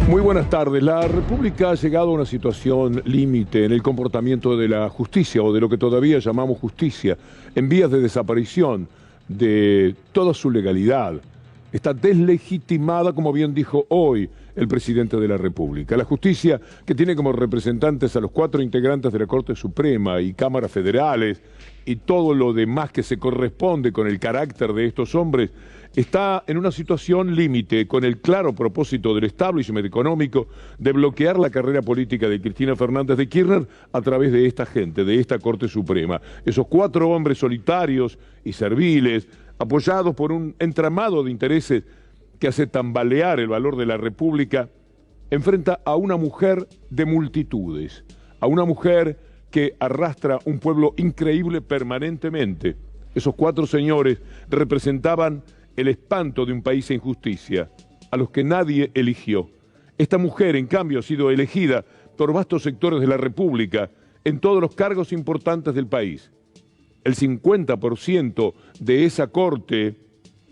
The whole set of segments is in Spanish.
Muy buenas tardes. La República ha llegado a una situación límite en el comportamiento de la justicia, o de lo que todavía llamamos justicia, en vías de desaparición de toda su legalidad. Está deslegitimada, como bien dijo hoy el presidente de la República. La justicia, que tiene como representantes a los 4 integrantes de la Corte Suprema y cámaras federales, y todo lo demás que se corresponde con el carácter de estos hombres, está en una situación límite, con el claro propósito del establishment económico de bloquear la carrera política de Cristina Fernández de Kirchner a través de esta gente, de esta Corte Suprema. Esos 4 hombres solitarios y serviles, apoyados por un entramado de intereses que hace tambalear el valor de la República, enfrenta a una mujer de multitudes, a una mujer que arrastra un pueblo increíble permanentemente. Esos 4 señores representaban el espanto de un país en justicia, a los que nadie eligió. Esta mujer, en cambio, ha sido elegida por vastos sectores de la República en todos los cargos importantes del país. El 50% de esa corte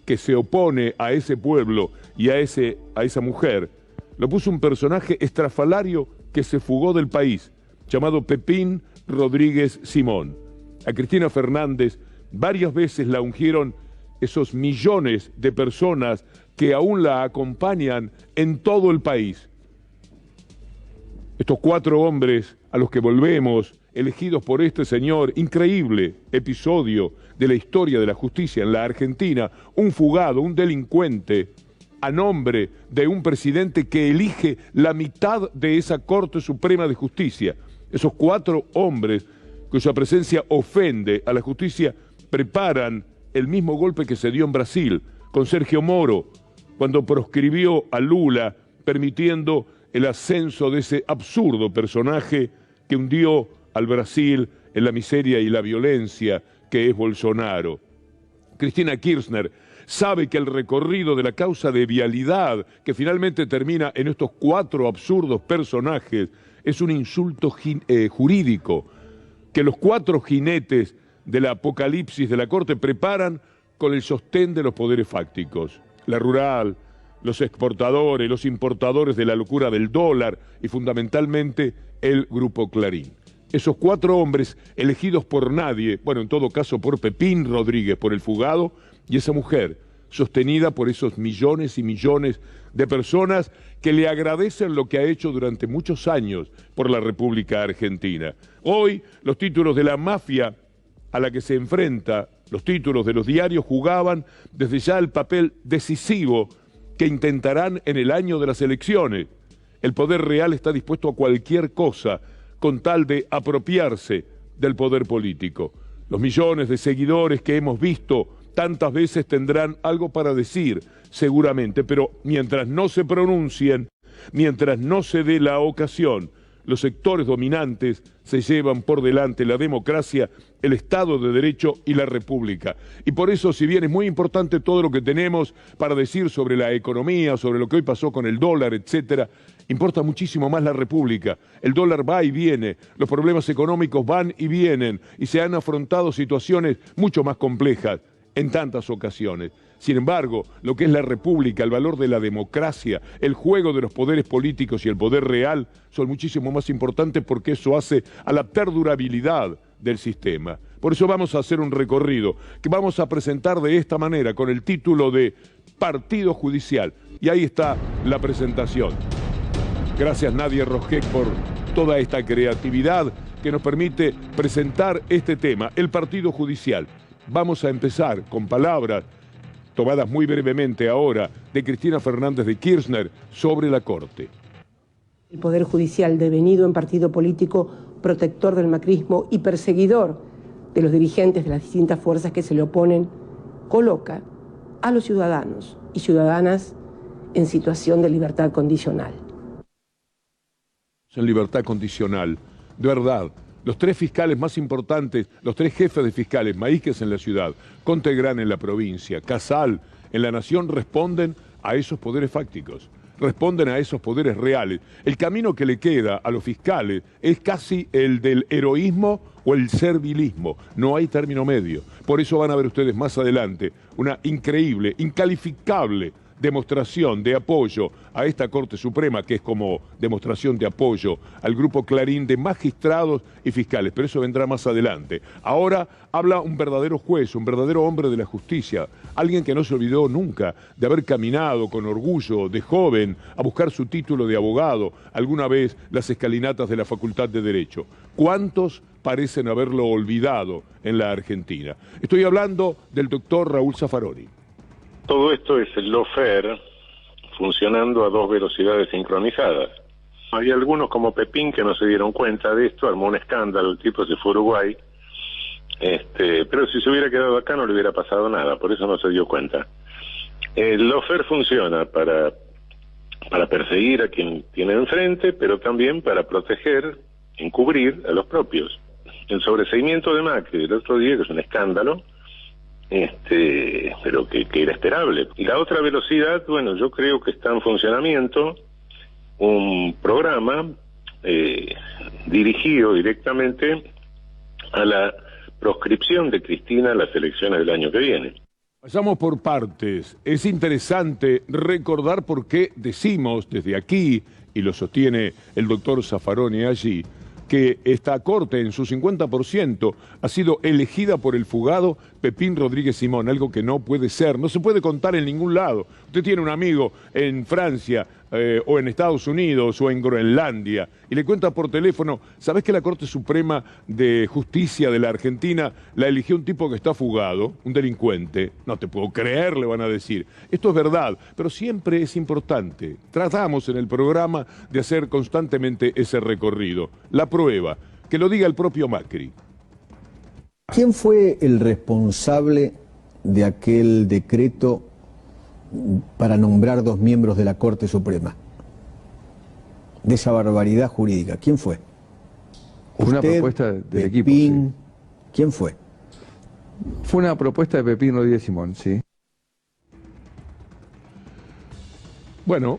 que se opone a ese pueblo y a esa mujer, lo puso un personaje estrafalario que se fugó del país, llamado Pepín Rodríguez Simón. A Cristina Fernández varias veces la ungieron esos millones de personas que aún la acompañan en todo el país. Estos 4 hombres a los que volvemos, elegidos por este señor, increíble episodio de la historia de la justicia en la Argentina, un fugado, un delincuente, a nombre de un presidente que elige la mitad de esa Corte Suprema de Justicia. Esos 4 hombres cuya presencia ofende a la justicia preparan el mismo golpe que se dio en Brasil con Sergio Moro, cuando proscribió a Lula, permitiendo el ascenso de ese absurdo personaje que hundió al Brasil en la miseria y la violencia que es Bolsonaro. Cristina Kirchner sabe que el recorrido de la causa de vialidad, que finalmente termina en estos 4 absurdos personajes, es un insulto jurídico, que los 4 jinetes del apocalipsis de la Corte preparan con el sostén de los poderes fácticos. La rural, los exportadores, los importadores de la locura del dólar y fundamentalmente el Grupo Clarín. Esos 4 hombres elegidos por nadie, bueno, en todo caso por Pepín Rodríguez, por el fugado, y esa mujer sostenida por esos millones y millones de personas que le agradecen lo que ha hecho durante muchos años por la República Argentina. Hoy los títulos de la mafia a la que se enfrenta, los títulos de los diarios, jugaban desde ya el papel decisivo que intentarán en el año de las elecciones. El poder real está dispuesto a cualquier cosa con tal de apropiarse del poder político. Los millones de seguidores que hemos visto tantas veces tendrán algo para decir, seguramente, pero mientras no se pronuncien, mientras no se dé la ocasión, los sectores dominantes se llevan por delante la democracia, el Estado de Derecho y la República. Y por eso, si bien es muy importante todo lo que tenemos para decir sobre la economía, sobre lo que hoy pasó con el dólar, etcétera, importa muchísimo más la República. El dólar va y viene, los problemas económicos van y vienen, y se han afrontado situaciones mucho más complejas en tantas ocasiones. Sin embargo, lo que es la República, el valor de la democracia, el juego de los poderes políticos y el poder real son muchísimo más importantes, porque eso hace a la perdurabilidad del sistema. Por eso vamos a hacer un recorrido que vamos a presentar de esta manera, con el título de Partido Judicial. Y ahí está la presentación. Gracias, Nadia Rojek, por toda esta creatividad que nos permite presentar este tema, el Partido Judicial. Vamos a empezar con palabras tomadas muy brevemente ahora de Cristina Fernández de Kirchner sobre la Corte. El Poder Judicial, devenido en partido político protector del macrismo y perseguidor de los dirigentes de las distintas fuerzas que se le oponen, coloca a los ciudadanos y ciudadanas en situación de libertad condicional. En libertad condicional, de verdad. Los 3 fiscales más importantes, los 3 jefes de fiscales, Maíquez en la ciudad, Contegrán en la provincia, Casal en la nación, responden a esos poderes fácticos, responden a esos poderes reales. El camino que le queda a los fiscales es casi el del heroísmo o el servilismo, no hay término medio. Por eso van a ver ustedes más adelante una increíble, incalificable demostración de apoyo a esta Corte Suprema, que es como demostración de apoyo al Grupo Clarín de magistrados y fiscales, pero eso vendrá más adelante. Ahora habla un verdadero juez, un verdadero hombre de la justicia, alguien que no se olvidó nunca de haber caminado con orgullo de joven a buscar su título de abogado, alguna vez las escalinatas de la Facultad de Derecho. ¿Cuántos parecen haberlo olvidado en la Argentina? Estoy hablando del doctor Raúl Zaffaroni. Todo esto es el lawfare funcionando a 2 velocidades sincronizadas. Hay algunos como Pepín que no se dieron cuenta de esto, armó un escándalo, el tipo se fue a Uruguay, pero si se hubiera quedado acá no le hubiera pasado nada, por eso no se dio cuenta. El lawfare funciona para perseguir a quien tiene enfrente, pero también para proteger, encubrir a los propios. El sobreseimiento de Macri del otro día, que es un escándalo, pero que era esperable. Y la otra velocidad, bueno, yo creo que está en funcionamiento un programa dirigido directamente a la proscripción de Cristina en las elecciones del año que viene. Pasamos por partes. Es interesante recordar por qué decimos desde aquí, y lo sostiene el doctor Zaffaroni allí, que esta Corte en su 50% ha sido elegida por el fugado Pepín Rodríguez Simón, algo que no puede ser, no se puede contar en ningún lado. Usted tiene un amigo en Francia o en Estados Unidos o en Groenlandia y le cuenta por teléfono, ¿sabés que la Corte Suprema de Justicia de la Argentina la eligió un tipo que está fugado, un delincuente? No te puedo creer, le van a decir. Esto es verdad, pero siempre es importante. Tratamos en el programa de hacer constantemente ese recorrido. La prueba, que lo diga el propio Macri. ¿Quién fue el responsable de aquel decreto para nombrar 2 miembros de la Corte Suprema? De esa barbaridad jurídica. ¿Quién fue? Fue una propuesta del equipo. Sí. ¿Quién fue? Fue una propuesta de Pepín Rodríguez Simón, sí. Bueno,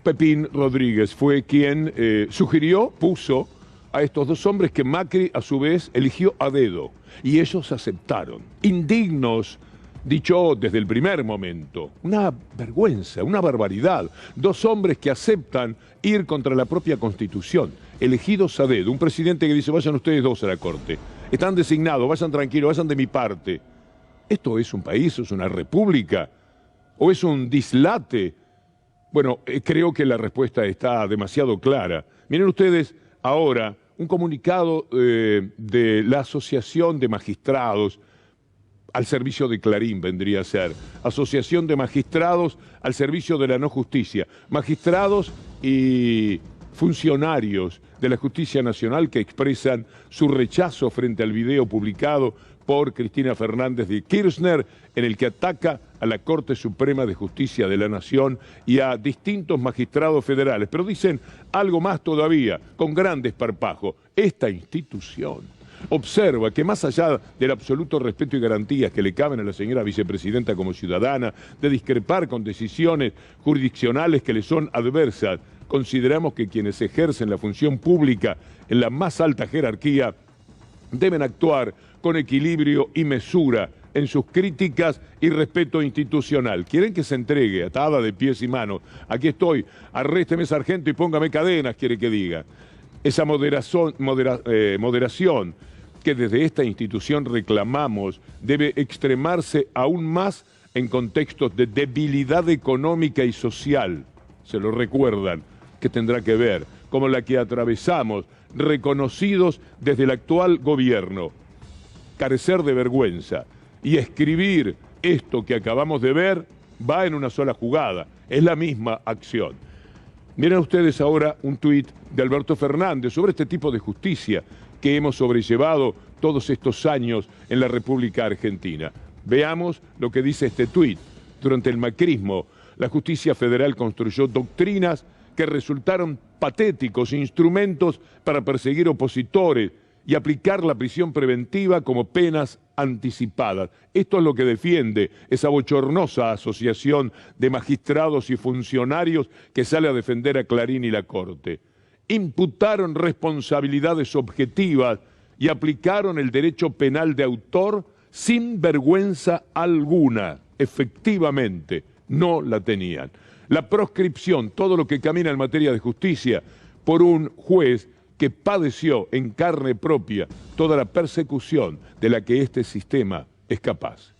Pepín Rodríguez fue quien sugirió, puso a estos 2 hombres que Macri a su vez eligió a dedo y ellos aceptaron, indignos, dicho desde el primer momento, una vergüenza, una barbaridad, 2 hombres que aceptan ir contra la propia Constitución, elegidos a dedo, un presidente que dice vayan ustedes 2 a la Corte, están designados, vayan tranquilos, vayan de mi parte. ¿Esto es un país, es una república o es un dislate? Bueno, creo que la respuesta está demasiado clara. Miren ustedes ahora un comunicado de la Asociación de Magistrados al servicio de Clarín vendría a ser. Asociación de Magistrados al servicio de la no justicia. Magistrados y funcionarios de la Justicia Nacional que expresan su rechazo frente al video publicado por Cristina Fernández de Kirchner, en el que ataca a la Corte Suprema de Justicia de la Nación y a distintos magistrados federales. Pero dicen algo más todavía, con gran desparpajo. Esta institución observa que más allá del absoluto respeto y garantías que le caben a la señora vicepresidenta como ciudadana, de discrepar con decisiones jurisdiccionales que le son adversas, consideramos que quienes ejercen la función pública en la más alta jerarquía deben actuar con equilibrio y mesura en sus críticas y respeto institucional. ¿Quieren que se entregue atada de pies y manos? Aquí estoy, arrésteme sargento y póngame cadenas, quiere que diga. Esa moderación que desde esta institución reclamamos debe extremarse aún más en contextos de debilidad económica y social. Se lo recuerdan, que tendrá que ver, como la que atravesamos, reconocidos desde el actual gobierno. Carecer de vergüenza y escribir esto que acabamos de ver va en una sola jugada, es la misma acción. Miren ustedes ahora un tuit de Alberto Fernández sobre este tipo de justicia que hemos sobrellevado todos estos años en la República Argentina. Veamos lo que dice este tuit. Durante el macrismo, la justicia federal construyó doctrinas que resultaron patéticos instrumentos para perseguir opositores y aplicar la prisión preventiva como penas anticipadas. Esto es lo que defiende esa bochornosa asociación de magistrados y funcionarios que sale a defender a Clarín y la Corte. Imputaron responsabilidades objetivas y aplicaron el derecho penal de autor sin vergüenza alguna. Efectivamente, no la tenían. La proscripción, todo lo que camina en materia de justicia, por un juez que padeció en carne propia toda la persecución de la que este sistema es capaz.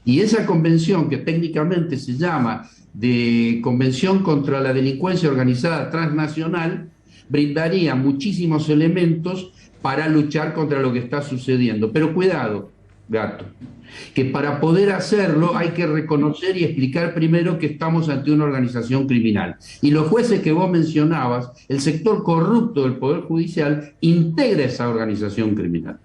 Y esa convención, que técnicamente se llama de Convención contra la Delincuencia Organizada Transnacional, brindaría muchísimos elementos para luchar contra lo que está sucediendo. Pero cuidado, Gato, que para poder hacerlo hay que reconocer y explicar primero que estamos ante una organización criminal. Y los jueces que vos mencionabas, el sector corrupto del Poder Judicial, integra esa organización criminal.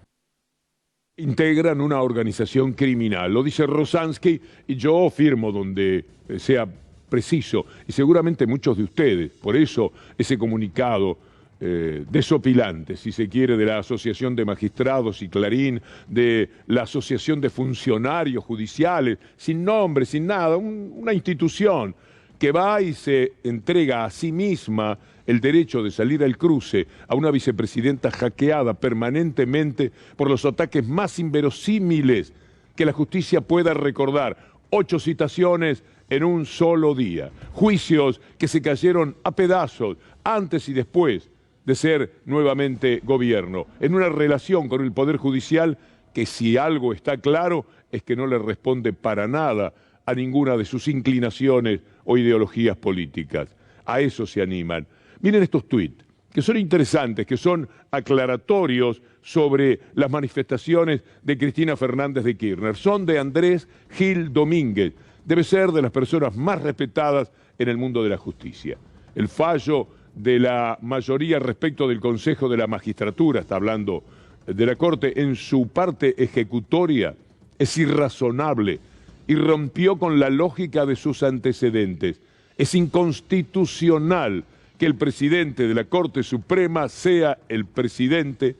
Integran una organización criminal, lo dice Rosansky, y yo firmo donde sea preciso, y seguramente muchos de ustedes. Por eso ese comunicado desopilante, si se quiere, de la Asociación de Magistrados y Clarín, de la Asociación de Funcionarios Judiciales, sin nombre, sin nada, una institución que va y se entrega a sí misma el derecho de salir al cruce a una vicepresidenta hackeada permanentemente por los ataques más inverosímiles que la justicia pueda recordar. 8 citaciones en un solo día, juicios que se cayeron a pedazos antes y después de ser nuevamente gobierno, en una relación con el Poder Judicial que, si algo está claro, es que no le responde para nada a ninguna de sus inclinaciones o ideologías políticas. A eso se animan. Miren estos tuits, que son interesantes, que son aclaratorios sobre las manifestaciones de Cristina Fernández de Kirchner. Son de Andrés Gil Domínguez. Debe ser de las personas más respetadas en el mundo de la justicia. El fallo de la mayoría respecto del Consejo de la Magistratura, está hablando de la Corte, en su parte ejecutoria, es irrazonable y rompió con la lógica de sus antecedentes. Es inconstitucional que el presidente de la Corte Suprema sea el presidente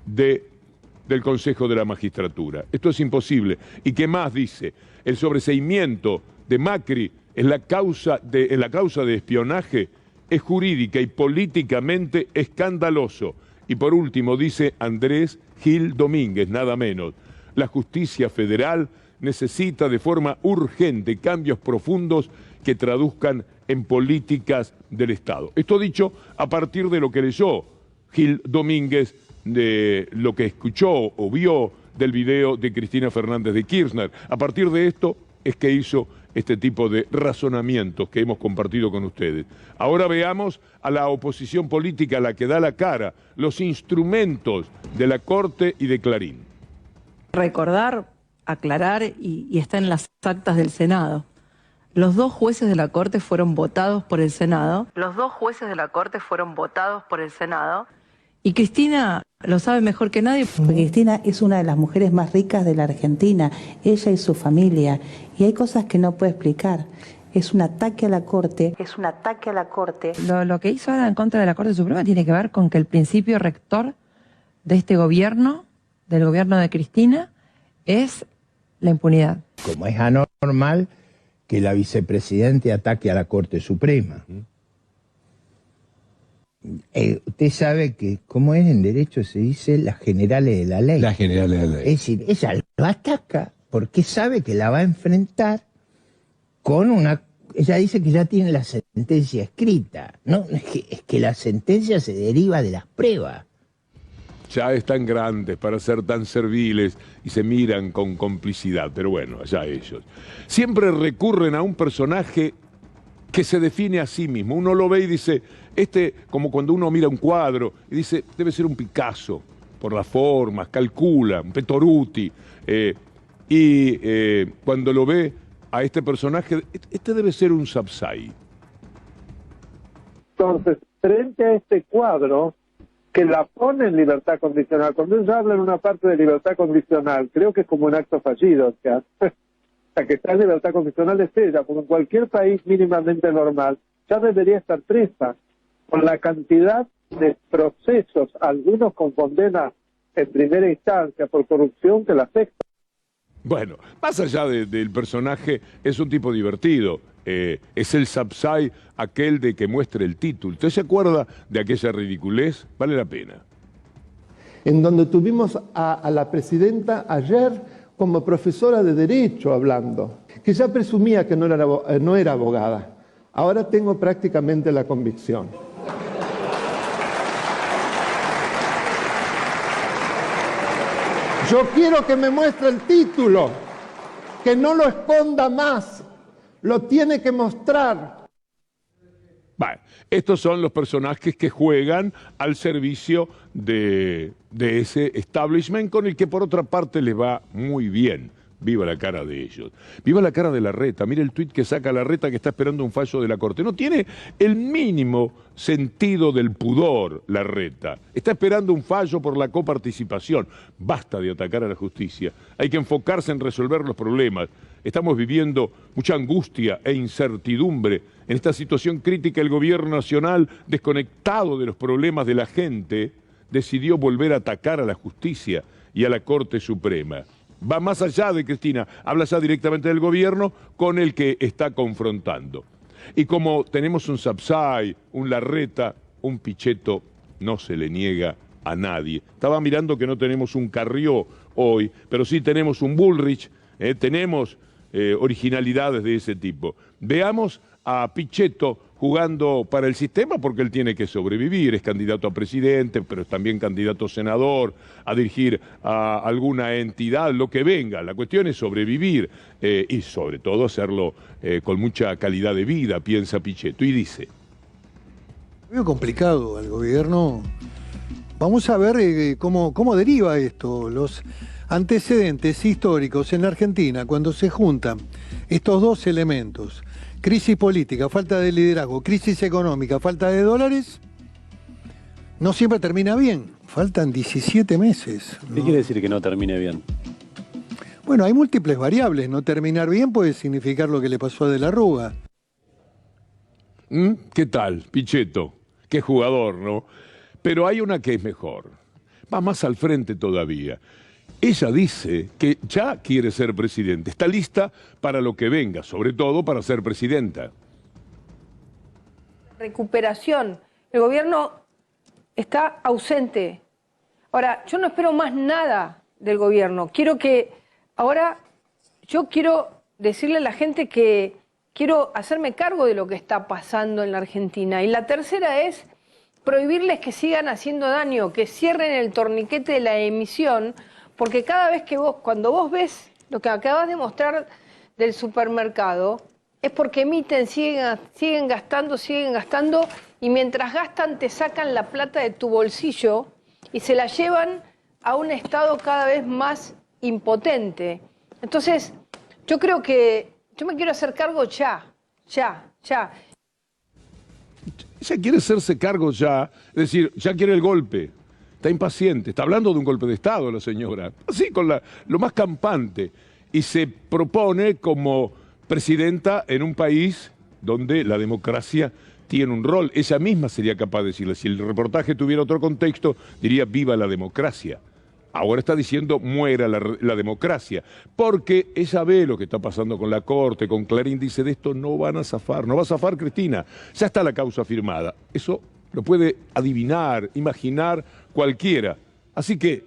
del Consejo de la Magistratura. Esto es imposible. ¿Y qué más dice? El sobreseimiento de Macri en la causa de espionaje es jurídica y políticamente escandaloso. Y por último dice Andrés Gil Domínguez, nada menos, la justicia federal necesita de forma urgente cambios profundos que traduzcan en políticas del Estado. Esto dicho a partir de lo que leyó Gil Domínguez, de lo que escuchó o vio del video de Cristina Fernández de Kirchner. A partir de esto es que hizo este tipo de razonamientos que hemos compartido con ustedes. Ahora veamos a la oposición política, a la que da la cara, los instrumentos de la Corte y de Clarín. Recordar, aclarar, y está en las actas del Senado. Los 2 jueces de la Corte fueron votados por el Senado. Y Cristina lo sabe mejor que nadie. Porque Cristina es una de las mujeres más ricas de la Argentina, ella y su familia, y hay cosas que no puede explicar. Es un ataque a la Corte. Lo que hizo ahora en contra de la Corte Suprema tiene que ver con que el principio rector de este gobierno, del gobierno de Cristina, es la impunidad. Como es anormal que la vicepresidenta ataque a la Corte Suprema. Usted sabe que, como es en derecho, se dice las generales de la ley. Las generales de la ley. Es decir, ella lo ataca porque sabe que la va a enfrentar con una... Ella dice que ya tiene la sentencia escrita. No, es que la sentencia se deriva de las pruebas. Ya están grandes para ser tan serviles y se miran con complicidad, pero bueno, allá ellos. Siempre recurren a un personaje que se define a sí mismo. Uno lo ve y dice, como cuando uno mira un cuadro y dice, debe ser un Picasso, por las formas, calcula, un Petoruti. Cuando lo ve a este personaje, este debe ser un Sapsay. Entonces, frente a este cuadro, que la pone en libertad condicional, cuando ellos hablan una parte de libertad condicional, creo que es como un acto fallido, o sea, la que está en libertad condicional es ella, porque en cualquier país mínimamente normal ya debería estar presa, con la cantidad de procesos, algunos con condena en primera instancia por corrupción que la afecta. Bueno, más allá del personaje, es un tipo divertido. Es el Sapsay, aquel de que muestre el título. ¿Usted se acuerda de aquella ridiculez? Vale la pena. En donde tuvimos a la presidenta ayer como profesora de Derecho hablando, que ya presumía que no era abogada. Ahora tengo prácticamente la convicción. Yo quiero que me muestre el título, que no lo esconda más, lo tiene que mostrar. Bueno, estos son los personajes que juegan al servicio de ese establishment con el que por otra parte les va muy bien. Viva la cara de ellos. Viva la cara de Larreta. Mire el tuit que saca Larreta, que está esperando un fallo de la Corte. No tiene el mínimo sentido del pudor, Larreta. Está esperando un fallo por la coparticipación. Basta de atacar a la justicia. Hay que enfocarse en resolver los problemas. Estamos viviendo mucha angustia e incertidumbre. En esta situación crítica, el gobierno nacional, desconectado de los problemas de la gente, decidió volver a atacar a la justicia y a la Corte Suprema. Va más allá de Cristina, habla ya directamente del gobierno con el que está confrontando. Y como tenemos un Sapsay, un Larreta, un Pichetto, no se le niega a nadie. Estaba mirando que no tenemos un Carrió hoy, pero sí tenemos un Bullrich, tenemos originalidades de ese tipo. Veamos a Pichetto jugando para el sistema porque él tiene que sobrevivir, es candidato a presidente, pero es también candidato a senador, a dirigir a alguna entidad, lo que venga. La cuestión es sobrevivir y sobre todo hacerlo con mucha calidad de vida, piensa Pichetto, y dice. Veo complicado al gobierno. Vamos a ver cómo deriva esto, los antecedentes históricos en la Argentina, cuando se juntan estos dos elementos. Crisis política, falta de liderazgo, crisis económica, falta de dólares, no siempre termina bien. Faltan 17 meses, ¿no? ¿Qué quiere decir que no termine bien? Bueno, hay múltiples variables. No terminar bien puede significar lo que le pasó a De la Rúa. ¿Qué tal, Pichetto? Qué jugador, ¿no? Pero hay una que es mejor. Va más al frente todavía. Ella dice que ya quiere ser presidente, está lista para lo que venga, sobre todo para ser presidenta. Recuperación. El gobierno está ausente. Ahora, yo no espero más nada del gobierno. Yo quiero decirle a la gente que quiero hacerme cargo de lo que está pasando en la Argentina. Y la tercera es prohibirles que sigan haciendo daño, que cierren el torniquete de la emisión. Porque cada vez que cuando vos ves lo que acabas de mostrar del supermercado, es porque emiten, siguen gastando, y mientras gastan te sacan la plata de tu bolsillo y se la llevan a un estado cada vez más impotente. Entonces, yo creo que yo me quiero hacer cargo ya. Ella quiere hacerse cargo ya, es decir, ya quiere el golpe. Está impaciente, está hablando de un golpe de Estado la señora, así con lo más campante, y se propone como presidenta en un país donde la democracia tiene un rol. Ella misma sería capaz de decirle, si el reportaje tuviera otro contexto, diría viva la democracia. Ahora está diciendo muera la democracia, porque ella ve lo que está pasando con la Corte, con Clarín, dice de esto no van a zafar, no va a zafar Cristina, ya está la causa firmada. Eso lo puede adivinar, imaginar cualquiera. Así que,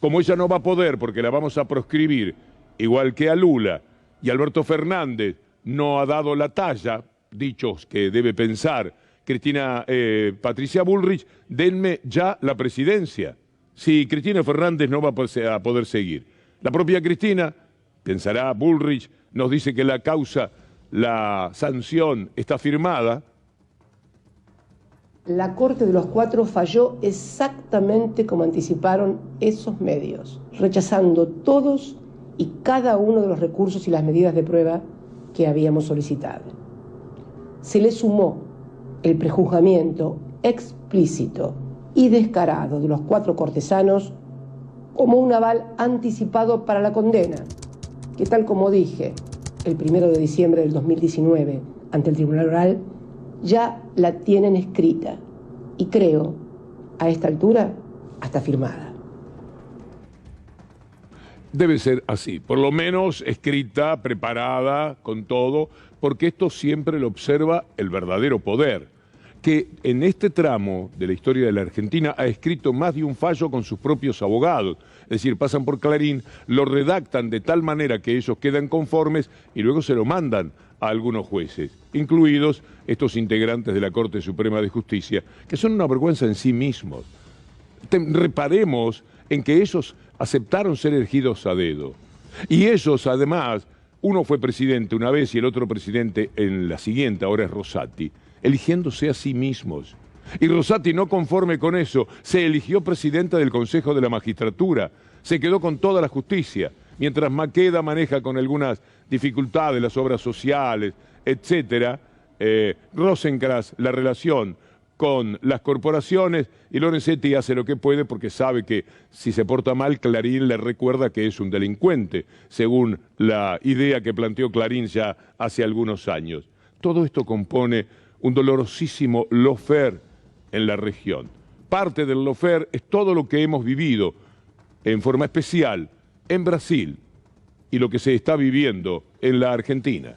como ella no va a poder porque la vamos a proscribir, igual que a Lula, y Alberto Fernández no ha dado la talla, dichos que debe pensar Patricia Bullrich, denme ya la presidencia. Si Cristina Fernández no va a poder seguir. La propia Cristina, pensará Bullrich, nos dice que la causa, la sanción está firmada. La Corte de los Cuatro falló exactamente como anticiparon esos medios, rechazando todos y cada uno de los recursos y las medidas de prueba que habíamos solicitado. Se le sumó el prejuzgamiento explícito y descarado de los cuatro cortesanos como un aval anticipado para la condena, que tal como dije el 1 de diciembre del 2019 ante el Tribunal Oral, ya la tienen escrita y creo, a esta altura, hasta firmada. Debe ser así, por lo menos escrita, preparada, con todo, porque esto siempre lo observa el verdadero poder. que en este tramo de la historia de la Argentina ha escrito más de un fallo con sus propios abogados. Es decir, pasan por Clarín, lo redactan de tal manera que ellos quedan conformes y luego se lo mandan a algunos jueces, incluidos estos integrantes de la Corte Suprema de Justicia, que son una vergüenza en sí mismos. Reparemos en que ellos aceptaron ser elegidos a dedo. Y ellos, además, uno fue presidente una vez y el otro presidente en la siguiente, ahora es Rosati, eligiéndose a sí mismos. Y Rosati, no conforme con eso, se eligió presidenta del Consejo de la Magistratura, se quedó con toda la justicia, mientras Maqueda maneja con algunas dificultades las obras sociales, etcétera, Rosenkrantz la relación con las corporaciones y Lorenzetti hace lo que puede porque sabe que si se porta mal, Clarín le recuerda que es un delincuente, según la idea que planteó Clarín ya hace algunos años. Todo esto compone un dolorosísimo lawfare en la región. Parte del lawfare es todo lo que hemos vivido en forma especial en Brasil y lo que se está viviendo en la Argentina.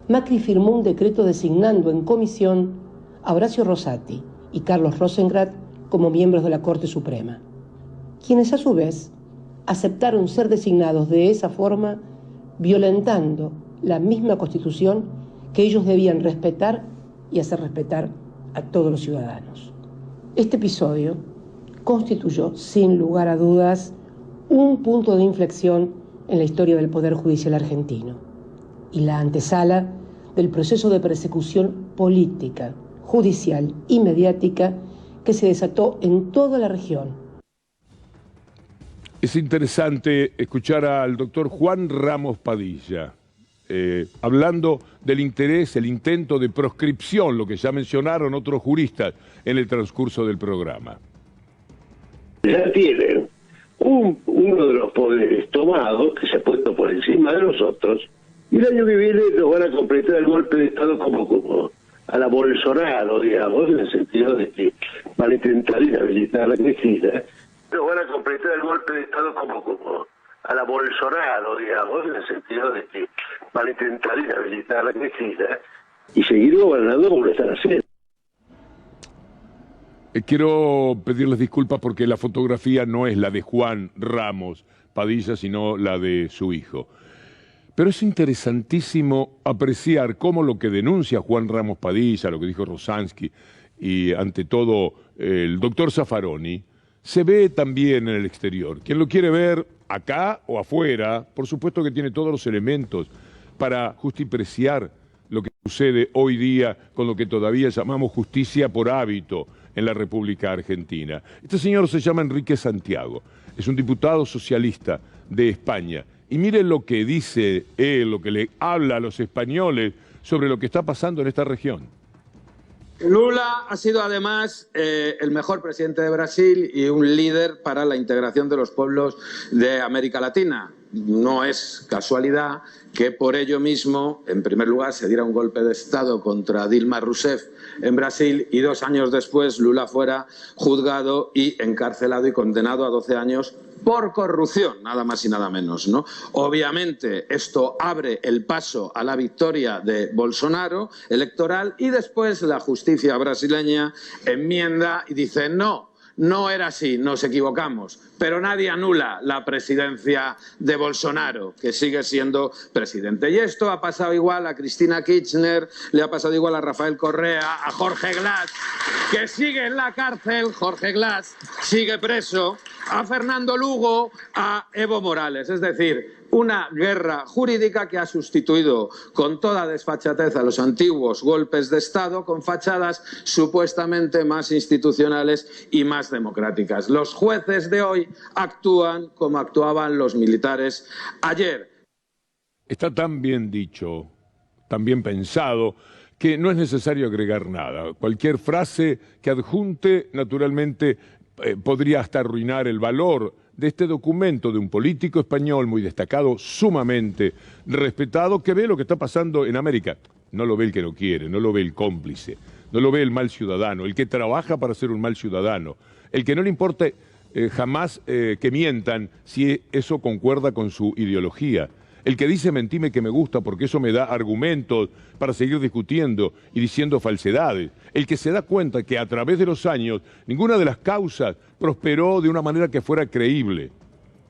Macri firmó un decreto designando en comisión a Horacio Rosati y Carlos Rosenkrantz como miembros de la Corte Suprema, quienes a su vez aceptaron ser designados de esa forma, violentando la misma Constitución que ellos debían respetar y hacer respetar a todos los ciudadanos. Este episodio constituyó, sin lugar a dudas, un punto de inflexión en la historia del Poder Judicial argentino y la antesala del proceso de persecución política, judicial y mediática que se desató en toda la región. Es interesante escuchar al doctor Juan Ramos Padilla, hablando del interés, el intento de proscripción, lo que ya mencionaron otros juristas en el transcurso del programa. Ya tienen uno de los poderes tomados, que se ha puesto por encima de nosotros, y el año que viene nos van a completar el golpe de Estado como a la Bolsonaro, digamos, en el sentido de que van a intentar inhabilitar a la Cristina. Nos van a completar el golpe de Estado como a la Bolsonaro, digamos, en el sentido de que van a intentar inhabilitar a la Cristina y seguir gobernando como lo están haciendo. Quiero pedirles disculpas porque la fotografía no es la de Juan Ramos Padilla, sino la de su hijo. Pero es interesantísimo apreciar cómo lo que denuncia Juan Ramos Padilla, lo que dijo Rosansky y ante todo el doctor Zaffaroni, se ve también en el exterior. Quien lo quiere ver acá o afuera, por supuesto que tiene todos los elementos para justipreciar lo que sucede hoy día con lo que todavía llamamos justicia por hábito en la República Argentina. Este señor se llama Enrique Santiago, es un diputado socialista de España. Y miren lo que dice él, lo que le habla a los españoles sobre lo que está pasando en esta región. Lula ha sido además el mejor presidente de Brasil y un líder para la integración de los pueblos de América Latina. No es casualidad que por ello mismo, en primer lugar, se diera un golpe de Estado contra Dilma Rousseff en Brasil y 2 años después Lula fuera juzgado y encarcelado y condenado a 12 años por corrupción, nada más y nada menos, ¿no? Obviamente esto abre el paso a la victoria de Bolsonaro electoral y después la justicia brasileña enmienda y dice no era así, nos equivocamos, pero nadie anula la presidencia de Bolsonaro, que sigue siendo presidente. Y esto ha pasado igual a Cristina Kirchner, le ha pasado igual a Rafael Correa, a Jorge Glass, que sigue en la cárcel, Jorge Glass sigue preso, a Fernando Lugo, a Evo Morales. Es decir, una guerra jurídica que ha sustituido con toda desfachatez a los antiguos golpes de Estado con fachadas supuestamente más institucionales y más democráticas. Los jueces de hoy actúan como actuaban los militares ayer. Está tan bien dicho, tan bien pensado, que no es necesario agregar nada. Cualquier frase que adjunte, naturalmente, podría hasta arruinar el valor de este documento de un político español muy destacado, sumamente respetado, que ve lo que está pasando en América. No lo ve el que no quiere, no lo ve el cómplice, no lo ve el mal ciudadano, el que trabaja para ser un mal ciudadano, el que no le importa jamás que mientan si eso concuerda con su ideología, el que dice mentime que me gusta porque eso me da argumentos para seguir discutiendo y diciendo falsedades, el que se da cuenta que a través de los años ninguna de las causas prosperó de una manera que fuera creíble.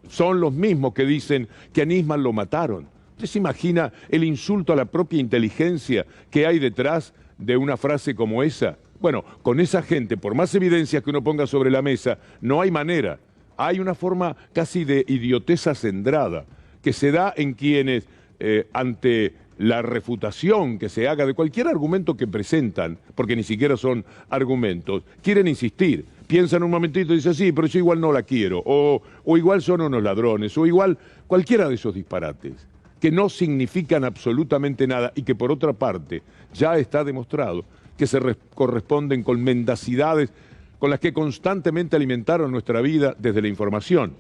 Son los mismos que dicen que a Nisman lo mataron. ¿Usted se imagina el insulto a la propia inteligencia que hay detrás de una frase como esa? Bueno, con esa gente, por más evidencias que uno ponga sobre la mesa, no hay manera. Hay una forma casi de idiotez acendrada que se da en quienes, ante la refutación que se haga de cualquier argumento que presentan, porque ni siquiera son argumentos, quieren insistir. Piensan un momentito y dicen, sí, pero yo igual no la quiero, o igual son unos ladrones, o igual cualquiera de esos disparates, que no significan absolutamente nada y que por otra parte ya está demostrado que se corresponden con mendacidades con las que constantemente alimentaron nuestra vida desde la información.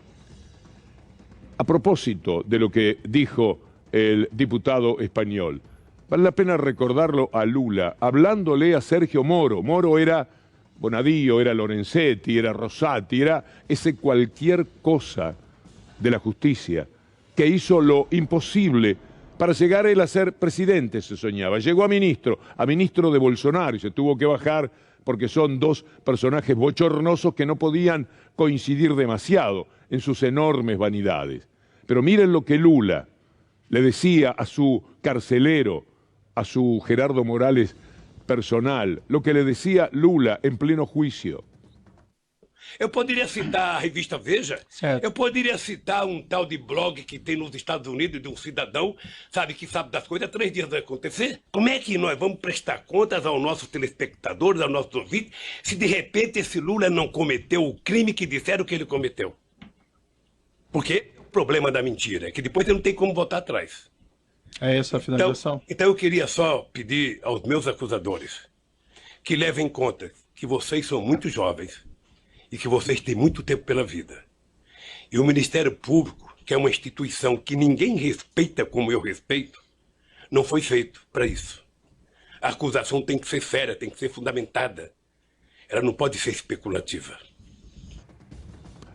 A propósito de lo que dijo el diputado español, vale la pena recordarlo a Lula, hablándole a Sergio Moro. Moro era Bonadío, era Lorenzetti, era Rosati, era ese cualquier cosa de la justicia que hizo lo imposible para llegar él a ser presidente, se soñaba. Llegó a ministro de Bolsonaro y se tuvo que bajar porque son dos personajes bochornosos que no podían coincidir demasiado en sus enormes vanidades. Pero miren lo que Lula le decía a su carcelero, a su Gerardo Morales personal, lo que le decía Lula en pleno juicio. Eu poderia citar a revista Veja, eu poderia citar um tal de blog que tem nos Estados Unidos de um cidadão, sabe, que sabe das coisas 3 dias vai acontecer. Como é que nós vamos prestar contas aos nossos telespectadores, aos nossos ouvintes, se de repente esse Lula não cometeu o crime que disseram que ele cometeu? Porque o problema da mentira é que depois ele não tem como voltar atrás. É essa a finalização? Então eu queria só pedir aos meus acusadores que levem em conta que vocês são muito jovens e que vocês têm muito tempo pela vida. E o Ministério Público, que é uma instituição que ninguém respeita como eu respeito, não foi feito para isso. A acusação tem que ser séria, tem que ser fundamentada. Ela não pode ser especulativa.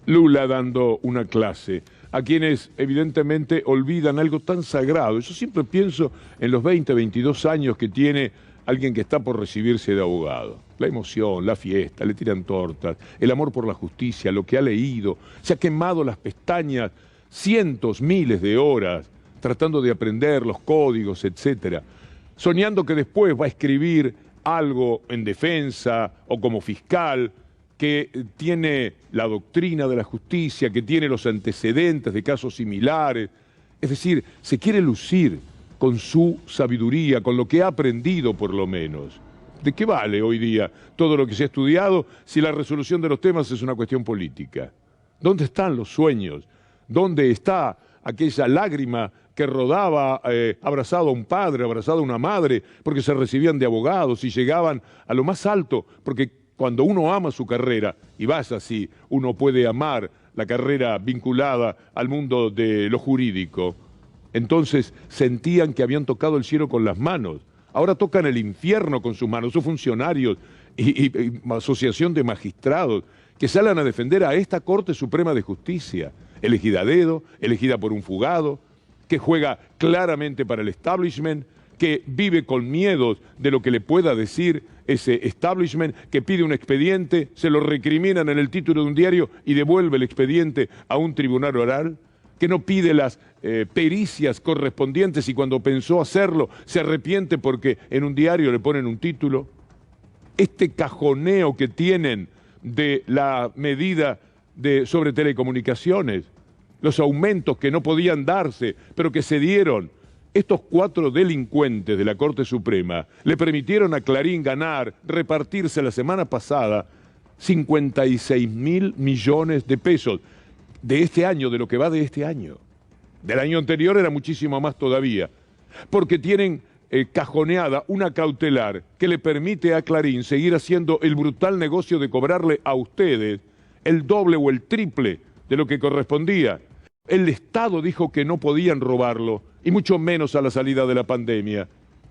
Lula dando una clase a quienes evidentemente olvidan algo tan sagrado. Yo siempre pienso en los 20, 22 años que tiene alguien que está por recibirse de abogado. La emoción, la fiesta, le tiran tortas, el amor por la justicia, lo que ha leído, se ha quemado las pestañas cientos, miles de horas tratando de aprender los códigos, etcétera, soñando que después va a escribir algo en defensa o como fiscal que tiene la doctrina de la justicia, que tiene los antecedentes de casos similares. Es decir, se quiere lucir con su sabiduría, con lo que ha aprendido por lo menos. ¿De qué vale hoy día todo lo que se ha estudiado si la resolución de los temas es una cuestión política? ¿Dónde están los sueños? ¿Dónde está aquella lágrima que rodaba abrazado a un padre, abrazado a una madre, porque se recibían de abogados y llegaban a lo más alto? Porque cuando uno ama su carrera, y vaya así, uno puede amar la carrera vinculada al mundo de lo jurídico, entonces sentían que habían tocado el cielo con las manos. Ahora tocan el infierno con sus manos, sus funcionarios y asociación de magistrados que salen a defender a esta Corte Suprema de Justicia, elegida a dedo, elegida por un fugado, que juega claramente para el establishment, que vive con miedos de lo que le pueda decir ese establishment, que pide un expediente, se lo recriminan en el título de un diario y devuelve el expediente a un tribunal oral, que no pide las pericias correspondientes y cuando pensó hacerlo se arrepiente porque en un diario le ponen un título. Este cajoneo que tienen de la medida sobre telecomunicaciones, los aumentos que no podían darse, pero que se dieron. Estos 4 delincuentes de la Corte Suprema le permitieron a Clarín ganar, repartirse la semana pasada 56.000 millones de pesos de este año, de lo que va de este año. Del año anterior era muchísimo más todavía, porque tienen cajoneada una cautelar que le permite a Clarín seguir haciendo el brutal negocio de cobrarle a ustedes el doble o el triple de lo que correspondía. El Estado dijo que no podían robarlo, y mucho menos a la salida de la pandemia.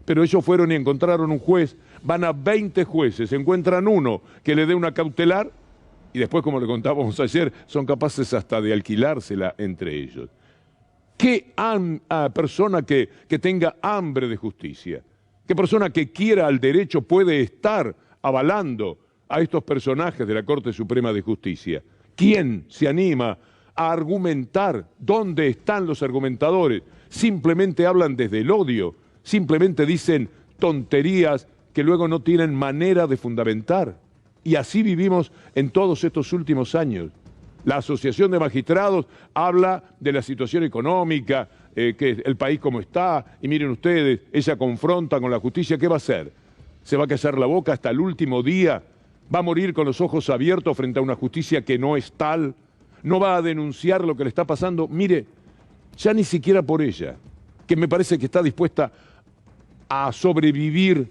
Pero ellos fueron y encontraron un juez, van a 20 jueces, encuentran uno que le dé una cautelar, y después, como le contábamos ayer, son capaces hasta de alquilársela entre ellos. ¿Qué persona que tenga hambre de justicia? ¿Qué persona que quiera al derecho puede estar avalando a estos personajes de la Corte Suprema de Justicia? ¿Quién se anima a argumentar? ¿Dónde están los argumentadores? Simplemente hablan desde el odio, simplemente dicen tonterías que luego no tienen manera de fundamentar. Y así vivimos en todos estos últimos años. La Asociación de Magistrados habla de la situación económica, que el país como está, y miren ustedes, ella confronta con la justicia. ¿Qué va a hacer? ¿Se va a callar la boca hasta el último día? ¿Va a morir con los ojos abiertos frente a una justicia que no es tal? ¿No va a denunciar lo que le está pasando? Mire, ya ni siquiera por ella, que me parece que está dispuesta a sobrevivir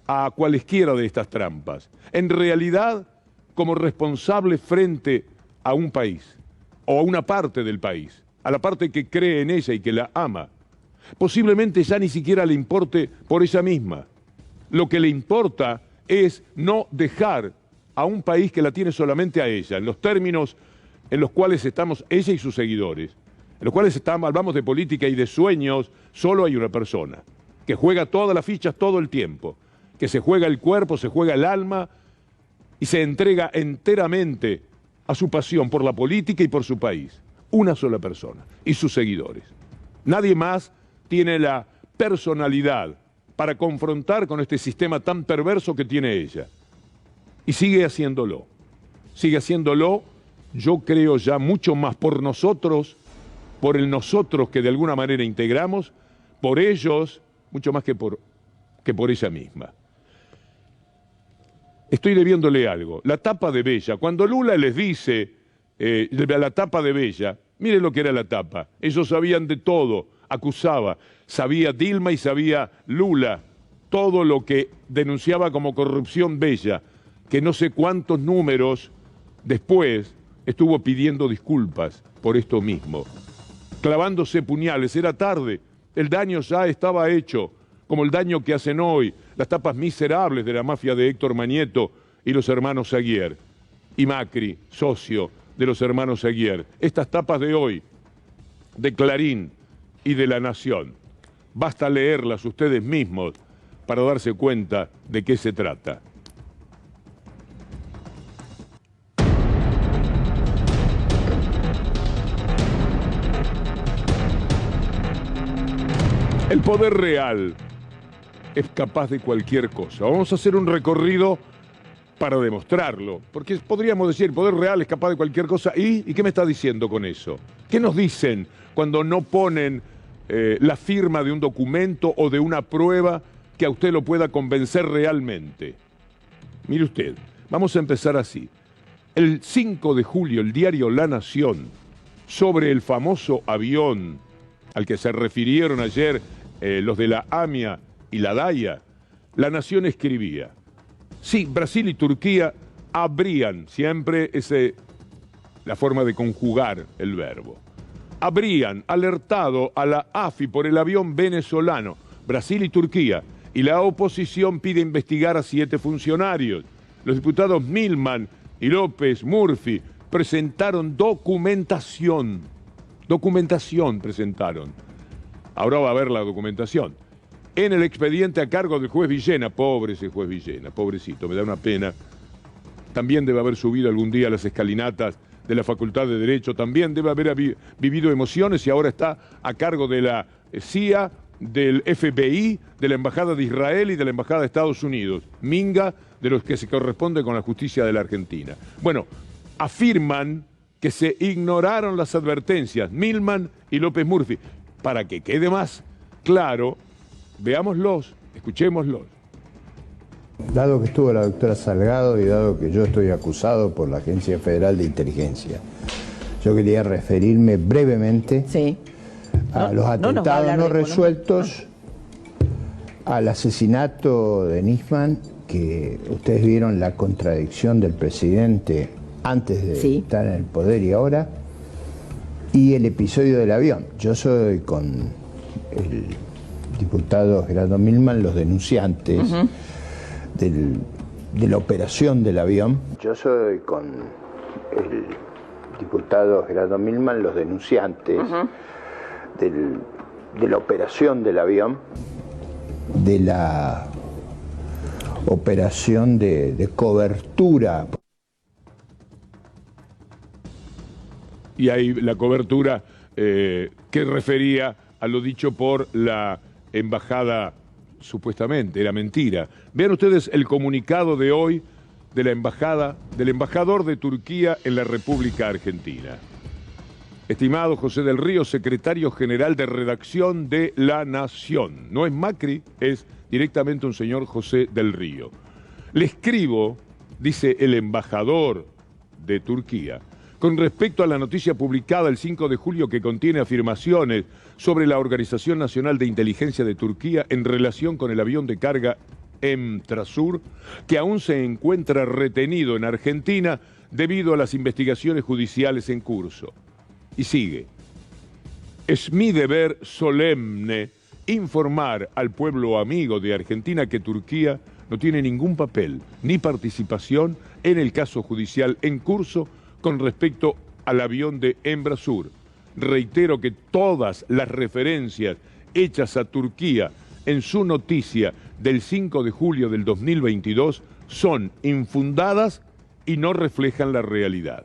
a cualesquiera de estas trampas. En realidad, como responsable frente a un país, o a una parte del país, a la parte que cree en ella y que la ama, posiblemente ya ni siquiera le importe por ella misma. Lo que le importa es no dejar a un país que la tiene solamente a ella, en los términos en los cuales estamos ella y sus seguidores, en los cuales hablamos de política y de sueños. Solo hay una persona que juega todas las fichas todo el tiempo, que se juega el cuerpo, se juega el alma y se entrega enteramente a su pasión por la política y por su país. Una sola persona y sus seguidores. Nadie más tiene la personalidad para confrontar con este sistema tan perverso que tiene ella. Y sigue haciéndolo. Sigue haciéndolo, yo creo, ya mucho más por nosotros, por el nosotros que de alguna manera integramos, por ellos, mucho más que por ella misma. Estoy debiéndole algo. La tapa de Bella, cuando Lula les dice la tapa de Bella, miren lo que era la tapa. Ellos sabían de todo, acusaba. Sabía Dilma y sabía Lula todo lo que denunciaba como corrupción Bella, que no sé cuántos números después estuvo pidiendo disculpas por esto mismo. Clavándose puñales, era tarde, el daño ya estaba hecho, como el daño que hacen hoy las tapas miserables de la mafia de Héctor Mañeto y los hermanos Aguiar, y Macri, socio de los hermanos Aguiar. Estas tapas de hoy, de Clarín y de La Nación, basta leerlas ustedes mismos para darse cuenta de qué se trata. El poder real es capaz de cualquier cosa. Vamos a hacer un recorrido para demostrarlo, porque podríamos decir, el poder real es capaz de cualquier cosa. ¿Y qué me está diciendo con eso? ¿Qué nos dicen cuando no ponen la firma de un documento o de una prueba que a usted lo pueda convencer realmente? Mire usted, vamos a empezar así. El 5 de julio, el diario La Nación, sobre el famoso avión al que se refirieron ayer los de la AMIA y la DAIA, La Nación escribía: sí, Brasil y Turquía habrían, siempre la forma de conjugar el verbo, habrían alertado a la AFI por el avión venezolano. Brasil y Turquía, y la oposición pide investigar a 7 funcionarios. Los diputados Milman y López Murphy presentaron documentación presentaron. Ahora va a ver la documentación en el expediente a cargo del juez Villena. Pobre ese juez Villena, pobrecito, me da una pena. También debe haber subido algún día a las escalinatas de la Facultad de Derecho, también debe haber vivido emociones y ahora está a cargo de la CIA, del FBI, de la Embajada de Israel y de la Embajada de Estados Unidos. Minga de los que se corresponde con la justicia de la Argentina. Bueno, afirman que se ignoraron las advertencias, Milman y López Murphy. Para que quede más claro, veámoslos, escuchémoslos. Dado que estuvo la doctora Salgado y dado que yo estoy acusado por la Agencia Federal de Inteligencia, yo quería referirme brevemente a los atentados no resueltos, al asesinato de Nisman, que ustedes vieron la contradicción del presidente antes de estar en el poder y ahora, y el episodio del avión. Yo soy con el diputado Gerardo Milman los denunciantes de la operación del avión. Yo soy con el diputado Gerardo Milman los denunciantes de la operación del avión. De la operación de cobertura. Y ahí la cobertura que refería a lo dicho por la embajada, supuestamente, era mentira. Vean ustedes el comunicado de hoy de la embajada, del embajador de Turquía en la República Argentina. Estimado José del Río, secretario general de redacción de La Nación. No es Macri, es directamente un señor José del Río. Le escribo, dice el embajador de Turquía, con respecto a la noticia publicada el 5 de julio que contiene afirmaciones sobre la Organización Nacional de Inteligencia de Turquía en relación con el avión de carga Emtrasur, que aún se encuentra retenido en Argentina debido a las investigaciones judiciales en curso. Y sigue. Es mi deber solemne informar al pueblo amigo de Argentina que Turquía no tiene ningún papel ni participación en el caso judicial en curso con respecto al avión de Embratur. Reitero que todas las referencias hechas a Turquía en su noticia del 5 de julio del 2022 son infundadas y no reflejan la realidad.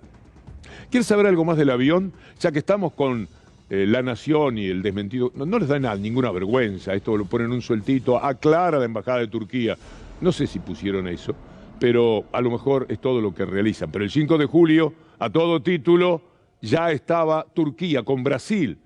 ¿Quieres saber algo más del avión? Ya que estamos con La Nación y el desmentido, no les da nada, ninguna vergüenza, esto lo ponen un sueltito, aclara la embajada de Turquía. No sé si pusieron eso, pero a lo mejor es todo lo que realizan. Pero el 5 de julio, a todo título, ya estaba Turquía con Brasil.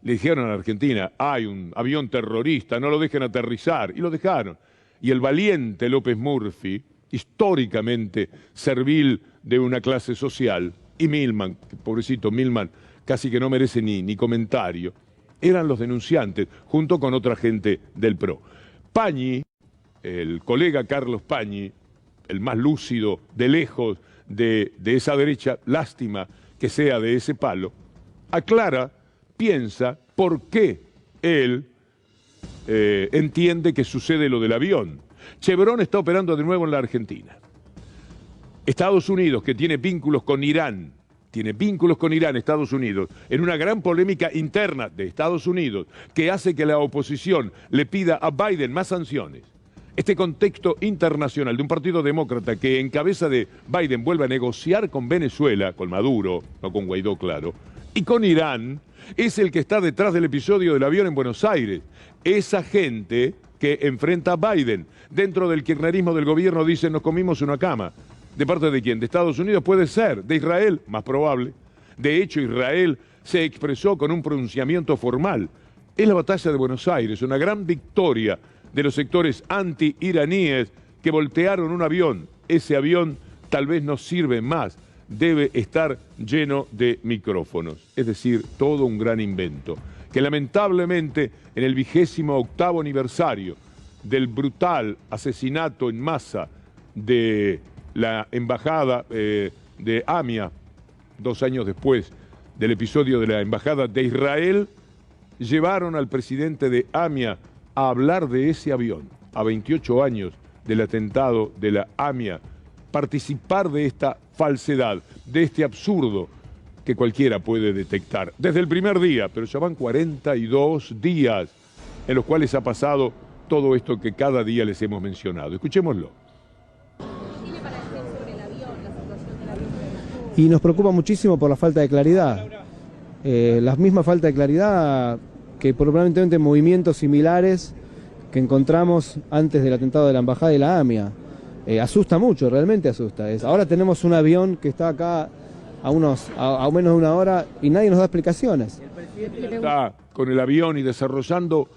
Le dijeron a la Argentina, hay un avión terrorista, no lo dejen aterrizar, y lo dejaron. Y el valiente López Murphy, históricamente servil de una clase social, y Milman, pobrecito Milman, casi que no merece ni comentario, eran los denunciantes, junto con otra gente del PRO. Pañi, el colega Carlos Pañi, el más lúcido de lejos de esa derecha, lástima que sea de ese palo, aclara, piensa por qué él entiende que sucede lo del avión. Chevron está operando de nuevo en la Argentina. Estados Unidos, que tiene vínculos con Irán, Estados Unidos, en una gran polémica interna de Estados Unidos que hace que la oposición le pida a Biden más sanciones. Este contexto internacional de un partido demócrata que en cabeza de Biden vuelve a negociar con Venezuela, con Maduro, no con Guaidó, claro, y con Irán, es el que está detrás del episodio del avión en Buenos Aires. Esa gente que enfrenta a Biden, dentro del kirchnerismo del gobierno, dicen nos comimos una cama. ¿De parte de quién? ¿De Estados Unidos? Puede ser. ¿De Israel? Más probable. De hecho, Israel se expresó con un pronunciamiento formal. Es la batalla de Buenos Aires, una gran victoria de los sectores anti-iraníes que voltearon un avión. Ese avión tal vez no sirve más, debe estar lleno de micrófonos. Es decir, todo un gran invento, que lamentablemente en el 28º aniversario del brutal asesinato en masa de la embajada de AMIA, 2 años después del episodio de la embajada de Israel, llevaron al presidente de AMIA a hablar de ese avión, a 28 años del atentado de la AMIA, participar de esta falsedad, de este absurdo que cualquiera puede detectar. Desde el primer día, pero ya van 42 días en los cuales ha pasado todo esto que cada día les hemos mencionado. Escuchémoslo. Y nos preocupa muchísimo por la falta de claridad. La misma falta de claridad que probablemente movimientos similares que encontramos antes del atentado de la embajada y la AMIA. Asusta mucho, realmente asusta. Ahora tenemos un avión que está acá a menos de una hora y nadie nos da explicaciones. Está con el avión y desarrollando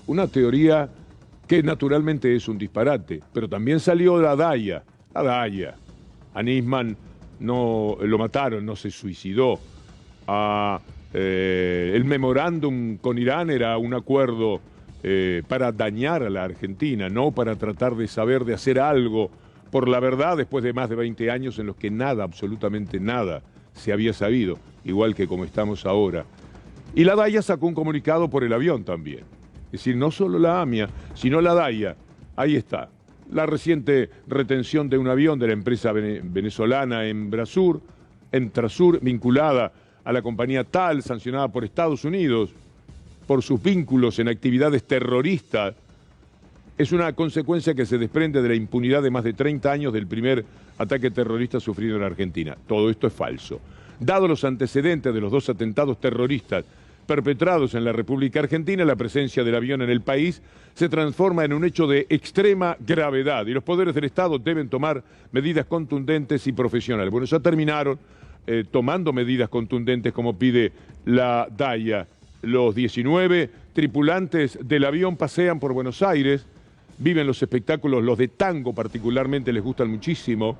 una teoría que naturalmente es un disparate, pero también salió la Daya. A Nisman no lo mataron, no se suicidó. El memorándum con Irán era un acuerdo para dañar a la Argentina, no para tratar de saber, de hacer algo por la verdad después de más de 20 años en los que nada, absolutamente nada, se había sabido, igual que como estamos ahora. Y la Daya sacó un comunicado por el avión también. Es decir, no solo la AMIA, sino la Daya. Ahí está. La reciente retención de un avión de la empresa venezolana Emtrasur, vinculada a la compañía TAL, sancionada por Estados Unidos, por sus vínculos en actividades terroristas, es una consecuencia que se desprende de la impunidad de más de 30 años del primer ataque terrorista sufrido en Argentina. Todo esto es falso. Dado los antecedentes de los 2 atentados terroristas perpetrados en la República Argentina, la presencia del avión en el país se transforma en un hecho de extrema gravedad y los poderes del Estado deben tomar medidas contundentes y profesionales. Bueno, ya terminaron tomando medidas contundentes como pide la DAIA. Los 19 tripulantes del avión pasean por Buenos Aires, viven los espectáculos, los de tango particularmente les gustan muchísimo,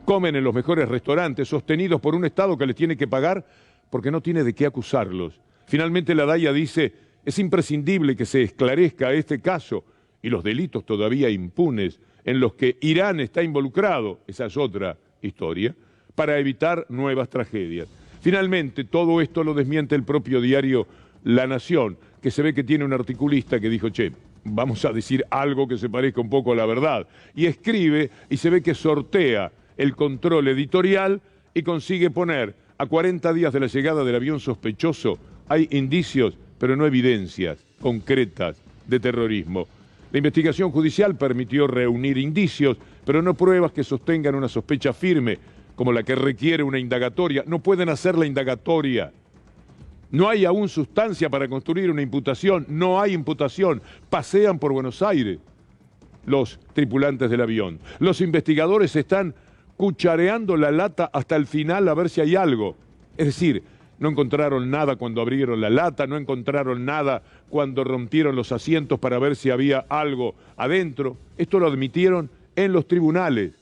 comen en los mejores restaurantes, sostenidos por un Estado que les tiene que pagar porque no tiene de qué acusarlos. Finalmente la DAIA dice, es imprescindible que se esclarezca este caso y los delitos todavía impunes en los que Irán está involucrado, esa es otra historia, para evitar nuevas tragedias. Finalmente, todo esto lo desmiente el propio diario La Nación, que se ve que tiene un articulista que dijo, che, vamos a decir algo que se parezca un poco a la verdad. Y escribe y se ve que sortea el control editorial y consigue poner a 40 días de la llegada del avión sospechoso, hay indicios, pero no evidencias concretas de terrorismo. La investigación judicial permitió reunir indicios, pero no pruebas que sostengan una sospecha firme, como la que requiere una indagatoria. No pueden hacer la indagatoria. No hay aún sustancia para construir una imputación, no hay imputación. Pasean por Buenos Aires los tripulantes del avión. Los investigadores están cuchareando la lata hasta el final a ver si hay algo. Es decir, no encontraron nada cuando abrieron la lata, no encontraron nada cuando rompieron los asientos para ver si había algo adentro. Esto lo admitieron en los tribunales.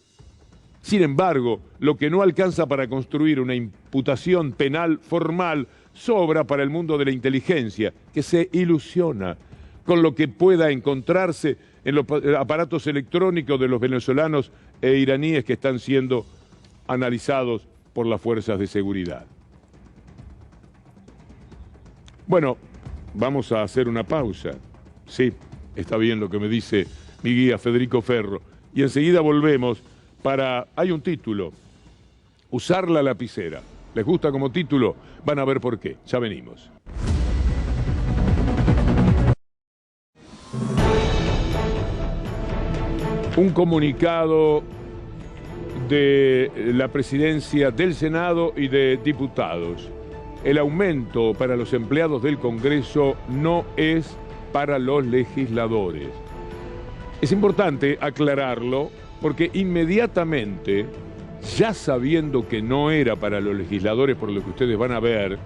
Sin embargo, lo que no alcanza para construir una imputación penal formal sobra para el mundo de la inteligencia, que se ilusiona con lo que pueda encontrarse en los aparatos electrónicos de los venezolanos e iraníes que están siendo analizados por las fuerzas de seguridad. Bueno, vamos a hacer una pausa. Sí, está bien lo que me dice mi guía Federico Ferro. Y enseguida volvemos para... Hay un título, Usar la lapicera. ¿Les gusta como título? Van a ver por qué. Ya venimos. Un comunicado de la presidencia del Senado y de diputados. El aumento para los empleados del Congreso no es para los legisladores. Es importante aclararlo porque inmediatamente, ya sabiendo que no era para los legisladores, por lo que ustedes van a ver,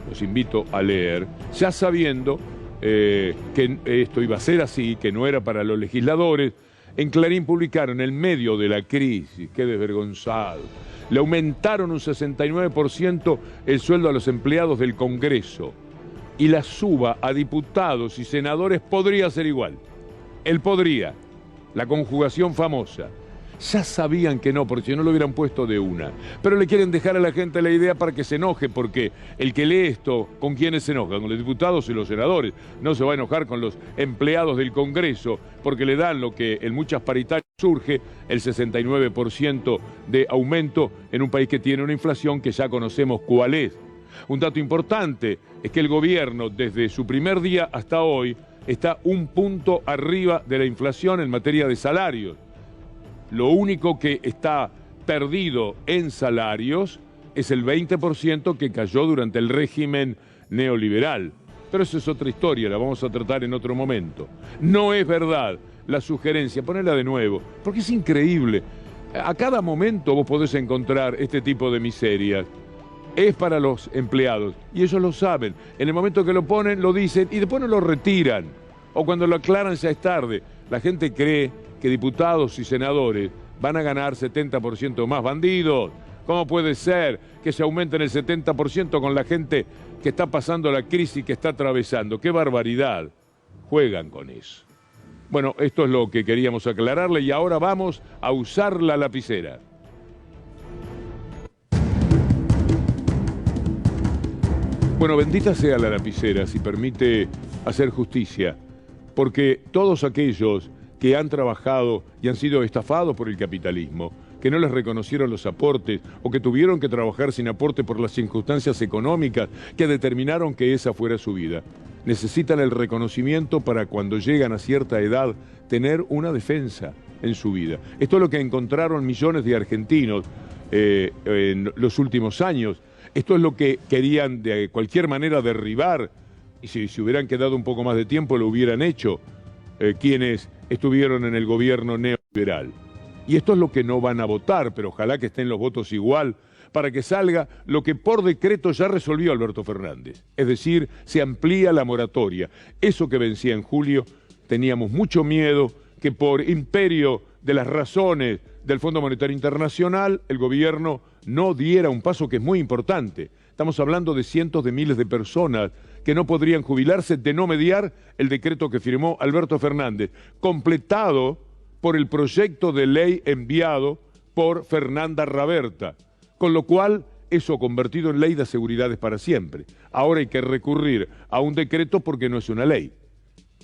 los invito a leer, ya sabiendo que esto iba a ser así, que no era para los legisladores, en Clarín publicaron en medio de la crisis, qué desvergonzado, le aumentaron un 69% el sueldo a los empleados del Congreso y la suba a diputados y senadores podría ser igual. Él podría, la conjugación famosa. Ya sabían que no, porque si no lo hubieran puesto de una. Pero le quieren dejar a la gente la idea para que se enoje, porque el que lee esto, ¿con quiénes se enoja? Con los diputados y los senadores. No se va a enojar con los empleados del Congreso, porque le dan lo que en muchas paritarias surge, el 69% de aumento en un país que tiene una inflación que ya conocemos cuál es. Un dato importante es que el gobierno, desde su primer día hasta hoy, está un punto arriba de la inflación en materia de salarios. Lo único que está perdido en salarios es el 20% que cayó durante el régimen neoliberal. Pero eso es otra historia, la vamos a tratar en otro momento. No es verdad la sugerencia, ponela de nuevo, porque es increíble. A cada momento vos podés encontrar este tipo de miserias. Es para los empleados y ellos lo saben. En el momento que lo ponen, lo dicen y después no lo retiran. O cuando lo aclaran ya es tarde. La gente cree que diputados y senadores van a ganar 70% más. Bandidos, ¿cómo puede ser que se aumenten el 70% con la gente que está pasando la crisis que está atravesando? ¡Qué barbaridad! Juegan con eso. Bueno, esto es lo que queríamos aclararle y ahora vamos a usar la lapicera. Bueno, bendita sea la lapicera si permite hacer justicia, porque todos aquellos que han trabajado y han sido estafados por el capitalismo, que no les reconocieron los aportes o que tuvieron que trabajar sin aporte por las circunstancias económicas que determinaron que esa fuera su vida. Necesitan el reconocimiento para cuando llegan a cierta edad tener una defensa en su vida. Esto es lo que encontraron millones de argentinos en los últimos años. Esto es lo que querían de cualquier manera derribar, y si se hubieran quedado un poco más de tiempo lo hubieran hecho quienes estuvieron en el gobierno neoliberal. Y esto es lo que no van a votar, pero ojalá que estén los votos igual para que salga lo que por decreto ya resolvió Alberto Fernández. Es decir, se amplía la moratoria. Eso que vencía en julio, teníamos mucho miedo que por imperio de las razones del Fondo Monetario Internacional, el gobierno no diera un paso que es muy importante. Estamos hablando de cientos de miles de personas que no podrían jubilarse de no mediar el decreto que firmó Alberto Fernández, completado por el proyecto de ley enviado por Fernanda Raberta, con lo cual eso convertido en ley da seguridades para siempre. Ahora hay que recurrir a un decreto porque no es una ley,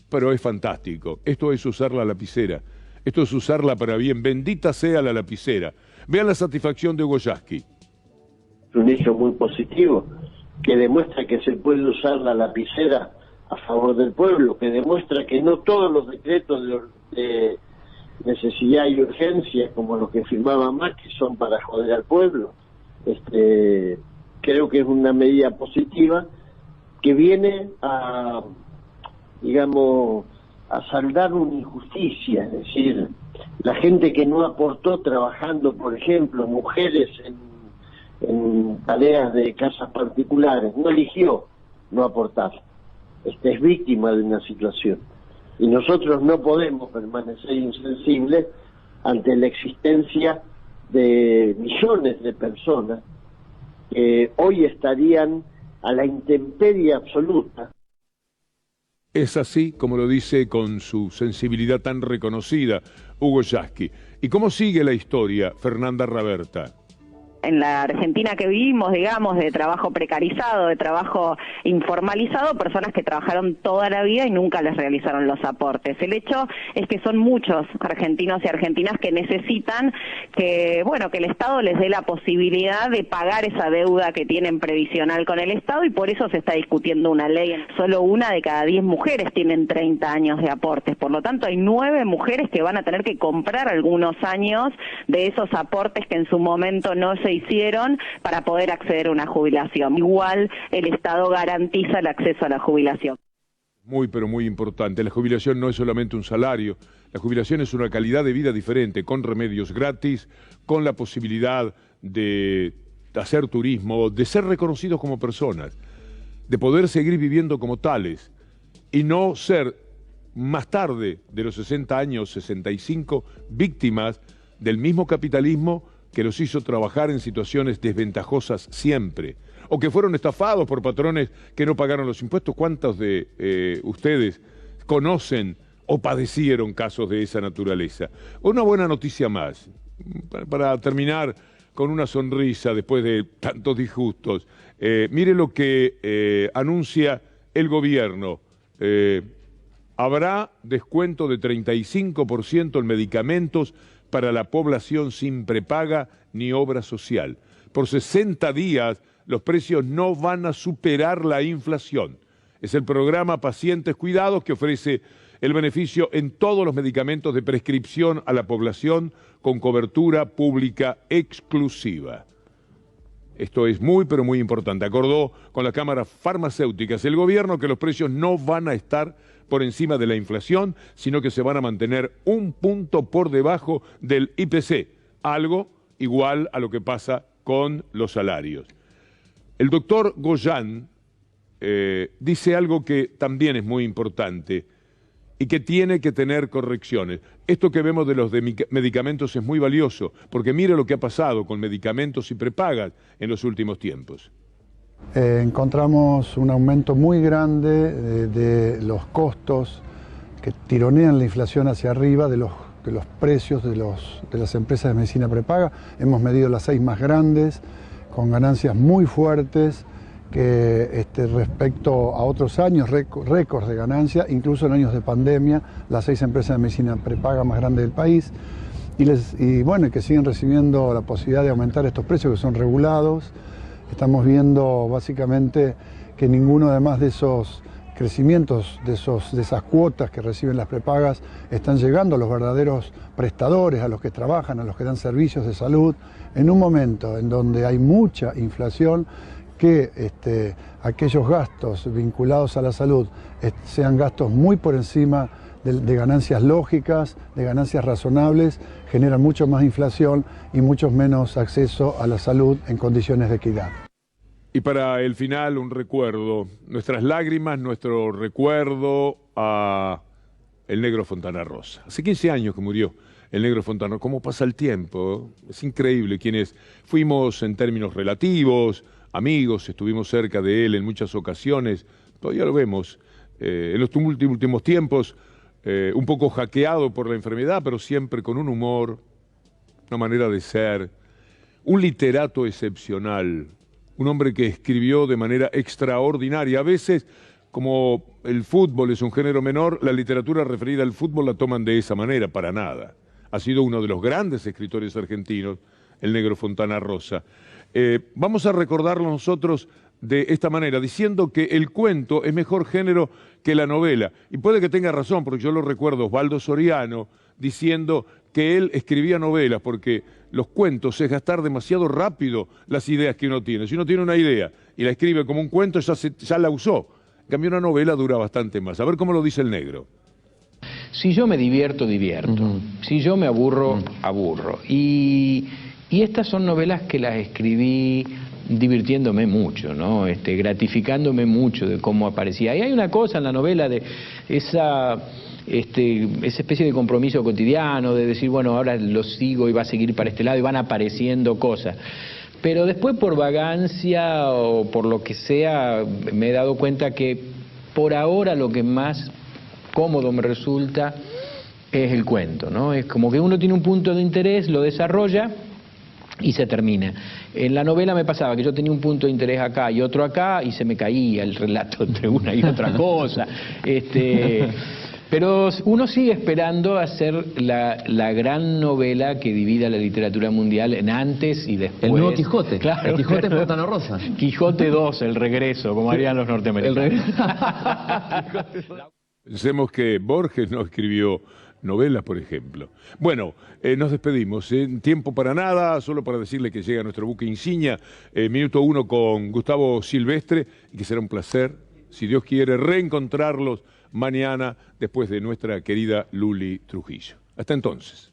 pero es fantástico. Esto es usar la lapicera, esto es usarla para bien. Bendita sea la lapicera. Vean la satisfacción de Hugo Yasky. Un hecho muy positivo que demuestra que se puede usar la lapicera a favor del pueblo, que demuestra que no todos los decretos de necesidad y urgencia como los que firmaba Macri son para joder al pueblo. Creo que es una medida positiva que viene a, digamos, a saldar una injusticia, es decir, la gente que no aportó trabajando, por ejemplo, mujeres en tareas de casas particulares, no eligió no aportar, es víctima de una situación. Y nosotros no podemos permanecer insensibles ante la existencia de millones de personas que hoy estarían a la intemperie absoluta. Es así como lo dice con su sensibilidad tan reconocida Hugo Yasky. ¿Y cómo sigue la historia, Fernanda Raberta? En la Argentina que vivimos, digamos, de trabajo precarizado, de trabajo informalizado, personas que trabajaron toda la vida y nunca les realizaron los aportes. El hecho es que son muchos argentinos y argentinas que necesitan que, bueno, que el Estado les dé la posibilidad de pagar esa deuda que tienen previsional con el Estado, y por eso se está discutiendo una ley. Solo 1 de cada 10 mujeres tienen 30 años de aportes, por lo tanto hay 9 mujeres que van a tener que comprar algunos años de esos aportes que en su momento no se hicieron para poder acceder a una jubilación. Igual el Estado garantiza el acceso a la jubilación. Muy, pero muy importante. La jubilación no es solamente un salario, la jubilación es una calidad de vida diferente, con remedios gratis, con la posibilidad de hacer turismo, de ser reconocidos como personas, de poder seguir viviendo como tales y no ser más tarde de los 60 años, 65, víctimas del mismo capitalismo que los hizo trabajar en situaciones desventajosas siempre, o que fueron estafados por patrones que no pagaron los impuestos. ¿Cuántos de ustedes conocen o padecieron casos de esa naturaleza? Una buena noticia más, para terminar con una sonrisa después de tantos disgustos. Mire lo que anuncia el gobierno. Habrá descuento de 35% en medicamentos para la población sin prepaga ni obra social. Por 60 días los precios no van a superar la inflación. Es el programa Pacientes Cuidados que ofrece el beneficio en todos los medicamentos de prescripción a la población con cobertura pública exclusiva. Esto es muy, pero muy importante. Acordó con las cámaras farmacéuticas el gobierno que los precios no van a estar por encima de la inflación, sino que se van a mantener 1 punto por debajo del IPC, algo igual a lo que pasa con los salarios. El doctor Goyan dice algo que también es muy importante y que tiene que tener correcciones. Esto que vemos de los medicamentos es muy valioso, porque mire lo que ha pasado con medicamentos y prepagas en los últimos tiempos. Encontramos un aumento muy grande de los costos que tironean la inflación hacia arriba de los precios de las empresas de medicina prepaga. Hemos medido las 6 más grandes, con ganancias muy fuertes, que respecto a otros años, récords de ganancia, incluso en años de pandemia, las 6 empresas de medicina prepaga más grandes del país, y bueno, que siguen recibiendo la posibilidad de aumentar estos precios que son regulados. Estamos viendo básicamente que ninguno además de esos crecimientos, de esas cuotas que reciben las prepagas, están llegando a los verdaderos prestadores, a los que trabajan, a los que dan servicios de salud, en un momento en donde hay mucha inflación, que aquellos gastos vinculados a la salud sean gastos muy por encima de ganancias lógicas, de ganancias razonables, generan mucho más inflación y mucho menos acceso a la salud en condiciones de equidad. Y para el final, un recuerdo, nuestras lágrimas, nuestro recuerdo a el Negro Fontana Rosa. Hace 15 años que murió el Negro Fontana Rosa. ¿Cómo pasa el tiempo? Es increíble. Quienes fuimos en términos relativos, amigos, estuvimos cerca de él en muchas ocasiones, todavía lo vemos. En los últimos tiempos, un poco hackeado por la enfermedad, pero siempre con un humor, una manera de ser, un literato excepcional. Un hombre que escribió de manera extraordinaria. A veces, como el fútbol es un género menor, la literatura referida al fútbol la toman de esa manera, para nada. Ha sido uno de los grandes escritores argentinos, el Negro Fontana Rosa. Vamos a recordarlo nosotros de esta manera, diciendo que el cuento es mejor género que la novela. Y puede que tenga razón, porque yo lo recuerdo, Osvaldo Soriano, diciendo que él escribía novelas, porque los cuentos es gastar demasiado rápido las ideas que uno tiene. Si uno tiene una idea y la escribe como un cuento, ya la usó. En cambio, una novela dura bastante más. A ver cómo lo dice el Negro. Si yo me divierto, divierto. Si yo me aburro, aburro. Y estas son novelas que las escribí divirtiéndome mucho, ¿no? Gratificándome mucho de cómo aparecía. Y hay una cosa en la novela de esa especie de compromiso cotidiano, de decir, bueno, ahora lo sigo y va a seguir para este lado y van apareciendo cosas. Pero después, por vagancia o por lo que sea, me he dado cuenta que por ahora lo que más cómodo me resulta es el cuento, ¿no? Es como que uno tiene un punto de interés, lo desarrolla y se termina. En la novela me pasaba que yo tenía un punto de interés acá y otro acá y se me caía el relato entre una y otra cosa. Pero uno sigue esperando hacer la gran novela que divida la literatura mundial en antes y después. El nuevo Quijote. Claro, el Quijote en Fontana Rosa. Quijote 2, el regreso, como harían los norteamericanos. Pensemos que Borges no escribió novelas, por ejemplo. Bueno, nos despedimos. Tiempo para nada, solo para decirle que llega nuestro buque insignia, minuto 1 con Gustavo Silvestre, y que será un placer, si Dios quiere, reencontrarlos mañana después de nuestra querida Luli Trujillo. Hasta entonces.